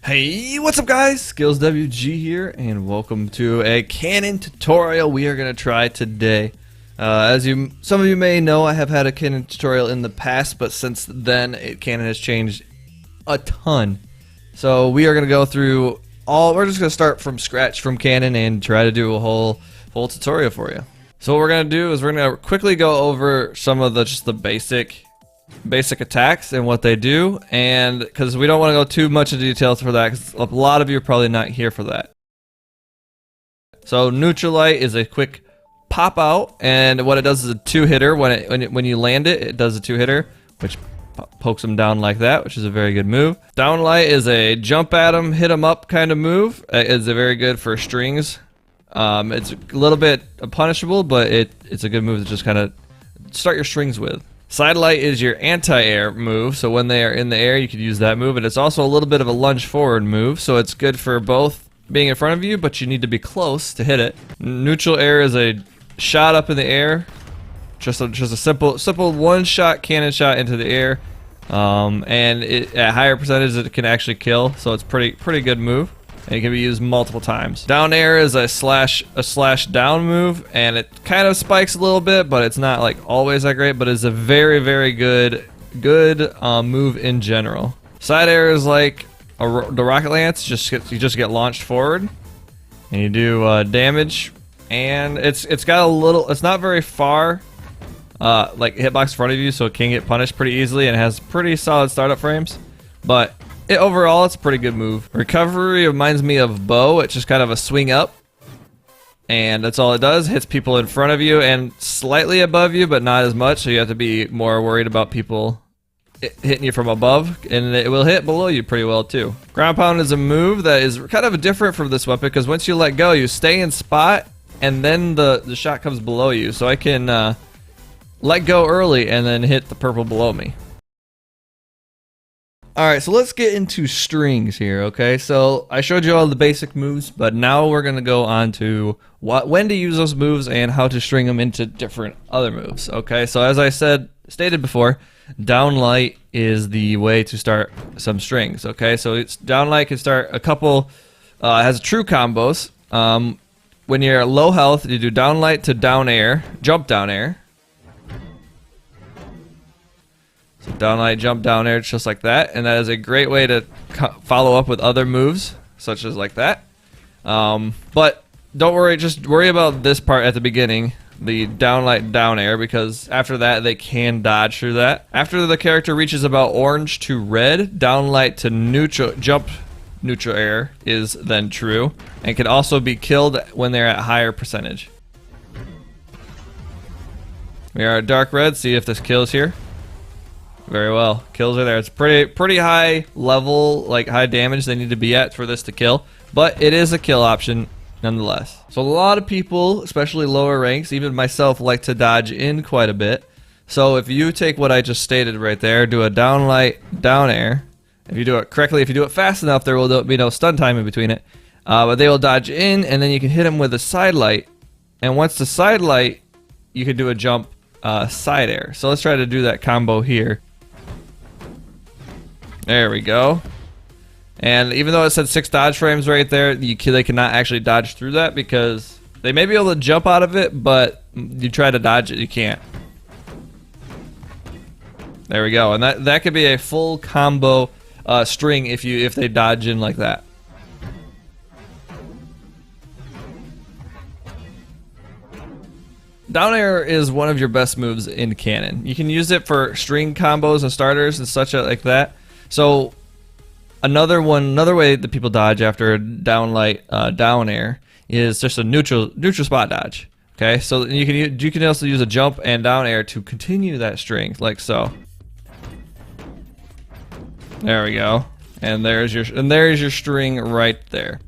Hey, what's up guys? Skills WG here, and welcome to a cannon tutorial we are going to try today. Some of you may know, I have had a cannon tutorial in the past, but since then, cannon has changed a ton. So we are going to go through we're just going to start from scratch from cannon and try to do a whole tutorial for you. So what we're going to do is we're going to quickly go over some of the basic attacks and what they do, and because we don't want to go too much into details for that, because a lot of you are probably not here for that. So Neutralite is a quick pop out, and what it does is a two-hitter. When you land it, it does a two-hitter, which pokes them down like that, which is a very good move. Downlight is a jump at them, hit them up kind of move. It's a very good for strings. It's a little bit punishable, but it's a good move to just kind of start your strings with. Sidelight is your anti-air move, so when they are in the air you could use that move, and it's also a little bit of a lunge forward move, so it's good for both being in front of you, but you need to be close to hit it. Neutral air is a shot up in the air, just a simple one-shot cannon shot into the air, and at higher percentage it can actually kill, so it's pretty good move. And it can be used multiple times. Down air is a slash down move, and it kind of spikes a little bit, but it's not like always that great, but it's a very good move in general. Side air is like the rocket lance, you just get launched forward and you do damage, and it's not very far like hitbox in front of you, so it can get punished pretty easily, and it has pretty solid startup frames, but overall, it's a pretty good move. Recovery reminds me of bow. It's just kind of a swing up, and that's all it does. Hits people in front of you and slightly above you, but not as much, so you have to be more worried about people hitting you from above, and it will hit below you pretty well too. Ground pound is a move that is kind of different from this weapon, because once you let go, you stay in spot, and then the shot comes below you, so I can let go early and then hit the purple below me. Alright, so let's get into strings here, okay? So I showed you all the basic moves, but now we're going to go on to when to use those moves and how to string them into different other moves, okay? So as I stated before, downlight is the way to start some strings, okay? So downlight can start a couple, has true combos. When you're at low health, you do downlight to down air, jump down air. Downlight, jump down air, just like that, and that is a great way to follow up with other moves, such as like that. But don't worry, just worry about this part at the beginning, the downlight down air, because after that they can dodge through that. After the character reaches about orange to red, downlight to neutral, jump neutral air is then true, and can also be killed when they're at higher percentage. We are at dark red, see if this kills here. Very well, kills are there. It's pretty high level, like high damage they need to be at for this to kill, but it is a kill option nonetheless. So a lot of people, especially lower ranks, even myself, like to dodge in quite a bit. So if you take what I just stated right there, do a downlight down air. If you do it correctly, if you do it fast enough, there will be no stun time in between it. But they will dodge in, and then you can hit them with a side light. And once the side light, you can do a jump side air. So let's try to do that combo here. There we go. And even though it said 6 dodge frames right there, they cannot actually dodge through that, because they may be able to jump out of it, but you try to dodge it, you can't. There we go. And that could be a full combo string if they dodge in like that. Down air is one of your best moves in cannon. You can use it for string combos and starters and such like that. So another way that people dodge after downlight down air is just a neutral spot dodge. Okay, so you can also use a jump and down air to continue that string, like so. There we go, and there's your string right there.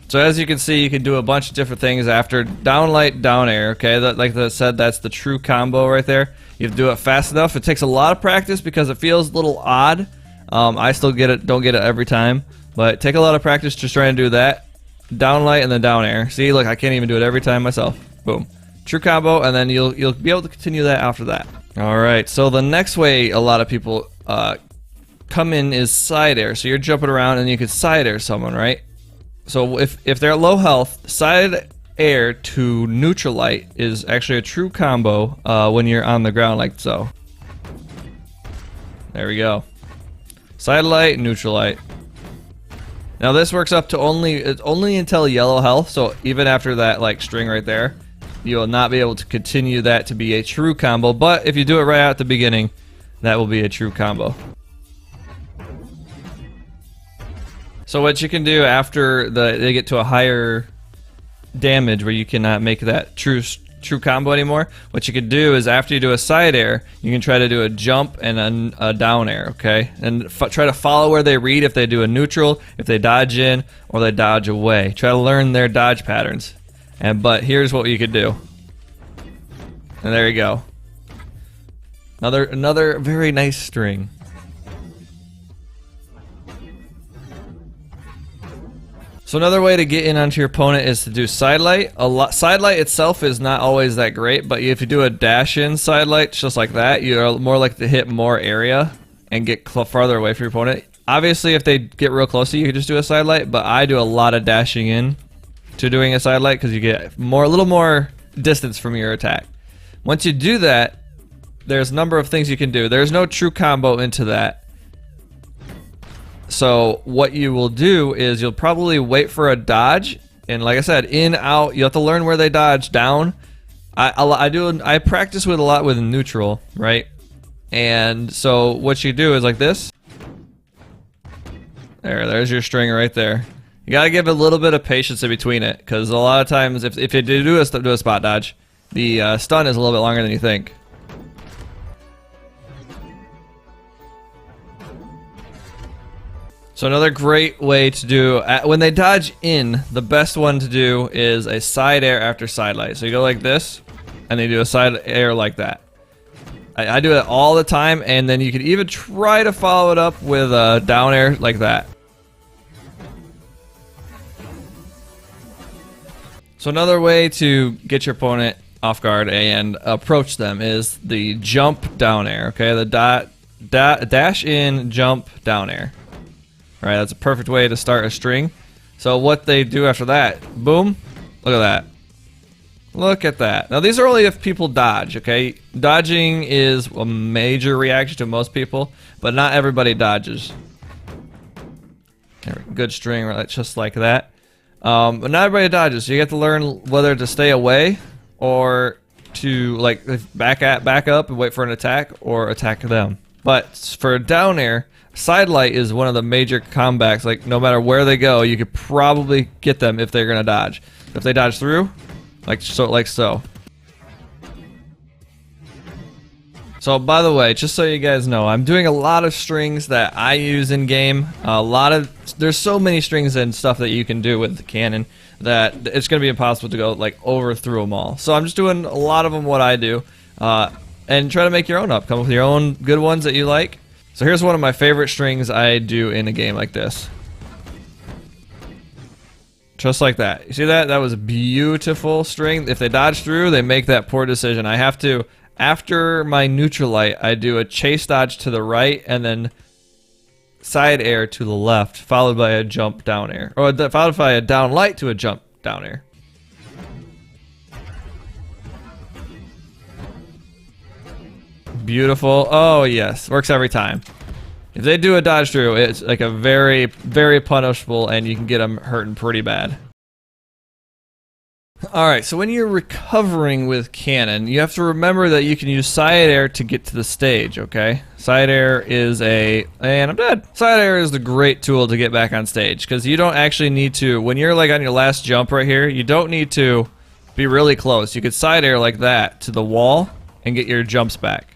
So as you can see, you can do a bunch of different things after downlight down air, okay? Like I said, that's the true combo right there. You have to do it fast enough. It takes a lot of practice because it feels a little odd. I still don't get it every time, but take a lot of practice just trying to do that. Downlight and then down air. See, look, I can't even do it every time myself. Boom. true combo, and then you'll be able to continue that after that. All right, so the next way a lot of people come in is side air. So you're jumping around and you could side air someone, right? So if they're low health, side air to neutral light is actually a true combo when you're on the ground like so. There we go. Side light, neutral light. Now this works up to only until yellow health, so even after that like string right there, you will not be able to continue that to be a true combo, but if you do it right out at the beginning, that will be a true combo. So what you can do after they get to a higher damage where you cannot make that true combo anymore, what you can do is after you do a side air, you can try to do a jump and a down air, okay? And try to follow where they read, if they do a neutral, if they dodge in, or they dodge away. Try to learn their dodge patterns. But here's what you could do. And there you go. Another very nice string. So another way to get in onto your opponent is to do side light. Side light itself is not always that great, but if you do a dash in side light just like that, you're more likely to hit more area and get farther away from your opponent. Obviously, if they get real close to you, you can just do a side light, but I do a lot of dashing in to doing a side light because you get a little more distance from your attack. Once you do that, there's a number of things you can do. There's no true combo into that. So what you will do is you'll probably wait for a dodge, and like I said, in, out, you have to learn where they dodge, down. I practice with a lot with neutral, right? And so what you do is like this. There's your string right there. You gotta give a little bit of patience in between it, because a lot of times if you do a spot dodge, the stun is a little bit longer than you think. So another great way to do, when they dodge in, the best one to do is a side air after side light. So you go like this, and then you do a side air like that. I do it all the time, and then you can even try to follow it up with a down air like that. So another way to get your opponent off guard and approach them is the jump down air, okay? The dash in, jump down air. Right, that's a perfect way to start a string. So what they do after that, boom, look at that. Look at that. Now these are only if people dodge, okay? Dodging is a major reaction to most people, but not everybody dodges. Good string, right, just like that. But not everybody dodges, so you have to learn whether to stay away or to like back up and wait for an attack or attack them. But for down air, side light is one of the major comebacks. Like no matter where they go, you could probably get them if they're gonna dodge. If they dodge through, like so. So by the way, just so you guys know, I'm doing a lot of strings that I use in game. There's so many strings and stuff that you can do with the cannon that it's gonna be impossible to go like over through them all. So I'm just doing a lot of them what I do, and try to make your own up. Come up with your own good ones that you like. So here's one of my favorite strings I do in a game like this. Just like that. You see that? That was a beautiful string. If they dodge through, they make that poor decision. I have to, after my neutral light, I do a chase dodge to the right and then side air to the left, followed by a jump down air. Or followed by a down light to a jump down air. Beautiful. Oh yes, works every time. If they do a dodge through, it's like a very, very punishable, and you can get them hurting pretty bad. Alright, so when you're recovering with cannon, you have to remember that you can use side air to get to the stage, okay? Side air is and I'm dead. Side air is the great tool to get back on stage, because you don't actually need to, when you're like on your last jump right here, you don't need to be really close. You could side air like that to the wall and get your jumps back.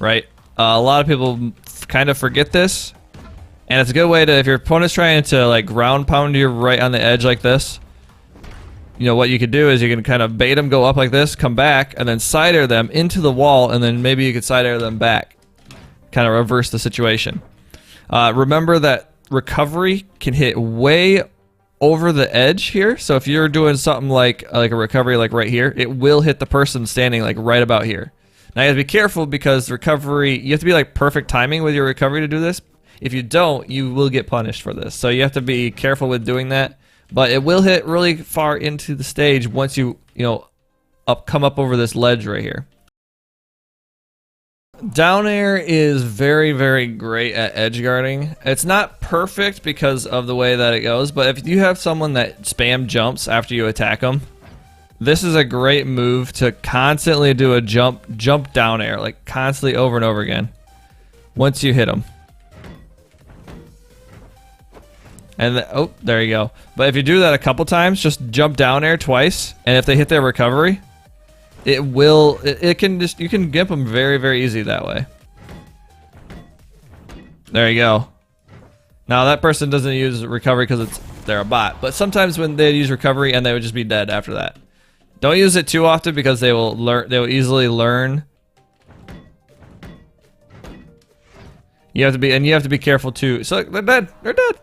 Right? A lot of people kind of forget this, and it's a good way to, if your opponent's trying to like ground pound you right on the edge like this, you know what you could do is you can kind of bait them, go up like this, come back, and then side air them into the wall, and then maybe you could side air them back. Kind of reverse the situation. Remember that recovery can hit way over the edge here. So if you're doing something like a recovery like right here, it will hit the person standing like right about here. Now you have to be careful because recovery, you have to be like perfect timing with your recovery to do this. If you don't, you will get punished for this. So you have to be careful with doing that. But it will hit really far into the stage once you come up over this ledge right here. Down air is very, very great at edge guarding. It's not perfect because of the way that it goes, but if you have someone that spam jumps after you attack them, this is a great move to constantly do a jump down air, like constantly over and over again once you hit them. And oh, there you go. But if you do that a couple times, just jump down air twice, and if they hit their recovery, you can gimp them very, very easy that way. There you go. Now that person doesn't use recovery because they're a bot, but sometimes when they use recovery and they would just be dead after that. Don't use it too often because they will easily learn. You have to be careful too. So they're dead. They're dead.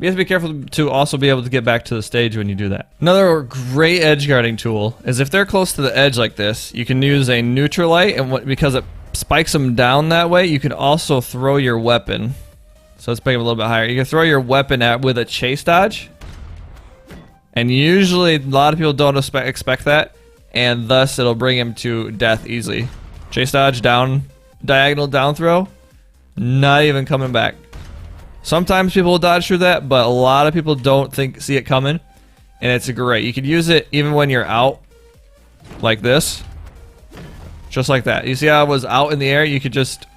You have to be careful to also be able to get back to the stage when you do that. Another great edge guarding tool is if they're close to the edge like this, you can use a neutralite, and because it spikes them down that way, you can also throw your weapon. So let's make it a little bit higher. You can throw your weapon with a chase dodge, and usually a lot of people don't expect that, and thus it'll bring him to death easily. Chase dodge, down, diagonal down throw, not even coming back. Sometimes people will dodge through that, but a lot of people don't see it coming, and it's great. You could use it even when you're out, like this, just like that. You see how I was out in the air? You could just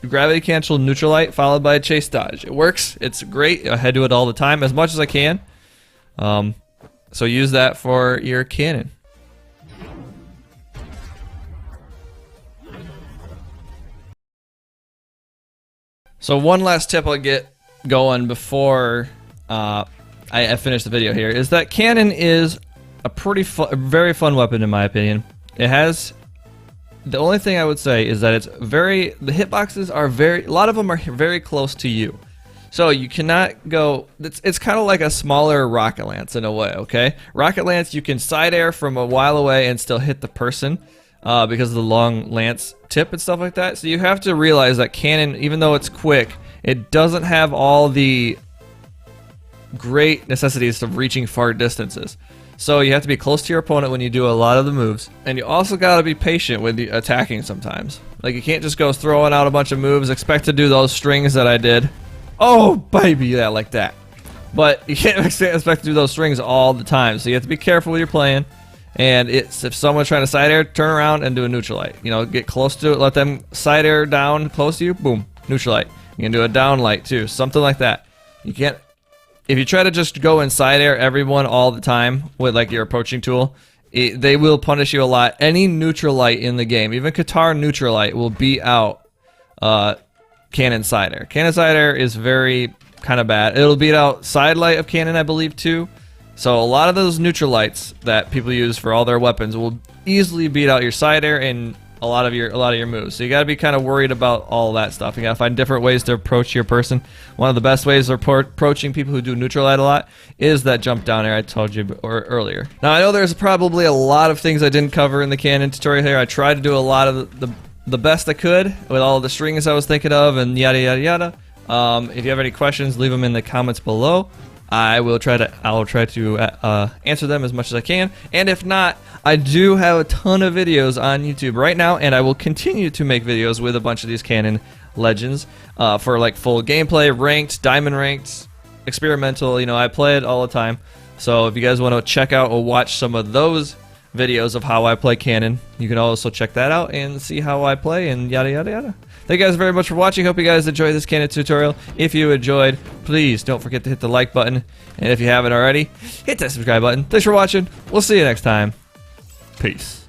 gravity cancel neutralite followed by a chase dodge. It works. It's great. I do it all the time, as much as I can. So use that for your cannon. So one last tip I'll get going before I finish the video here is that cannon is a very fun weapon in my opinion. It has, the only thing I would say is that the hitboxes are a lot of them are very close to you. So you cannot go, it's kind of like a smaller rocket lance in a way, okay? Rocket lance, you can side air from a while away and still hit the person because of the long lance tip and stuff like that. So you have to realize that cannon, even though it's quick, it doesn't have all the great necessities of reaching far distances. So you have to be close to your opponent when you do a lot of the moves. And you also gotta be patient with the attacking sometimes. Like you can't just go throwing out a bunch of moves, expect to do those strings that I did. Oh, baby, yeah, like that. But you can't expect to do those strings all the time. So you have to be careful with your playing. And if someone's trying to side air, turn around and do a neutralite. You know, get close to it, let them side air down close to you, boom, neutralite. You can do a down light too, something like that. You can't, if you try to just go and side air everyone all the time with like your approaching tool, they will punish you a lot. Any neutralite in the game, even Qatar neutralite, will beat out cannon side air. Cannon side air is very kind of bad. It'll beat out side light of cannon, I believe, too. So a lot of those neutralites that people use for all their weapons will easily beat out your side air and a lot of your moves. So you got to be kind of worried about all that stuff. You got to find different ways to approach your person. One of the best ways of approaching people who do neutralite a lot is that jump down air I told you earlier. Now I know there's probably a lot of things I didn't cover in the cannon tutorial here. I tried to do a lot of the best I could with all the strings I was thinking of and yada yada yada. If you have any questions, leave them in the comments below. I'll try to answer them as much as I can, and if not, I do have a ton of videos on YouTube right now, and I will continue to make videos with a bunch of these cannon legends for like full gameplay, ranked, diamond ranked, experimental. You know, I play it all the time. So if you guys want to check out or watch some of those videos of how I play cannon, you can also check that out and see how I play and yada yada yada. Thank you guys very much for watching. Hope you guys enjoyed this cannon tutorial. If you enjoyed, please don't forget to hit the like button. And if you haven't already, hit that subscribe button. Thanks for watching. We'll see you next time. Peace.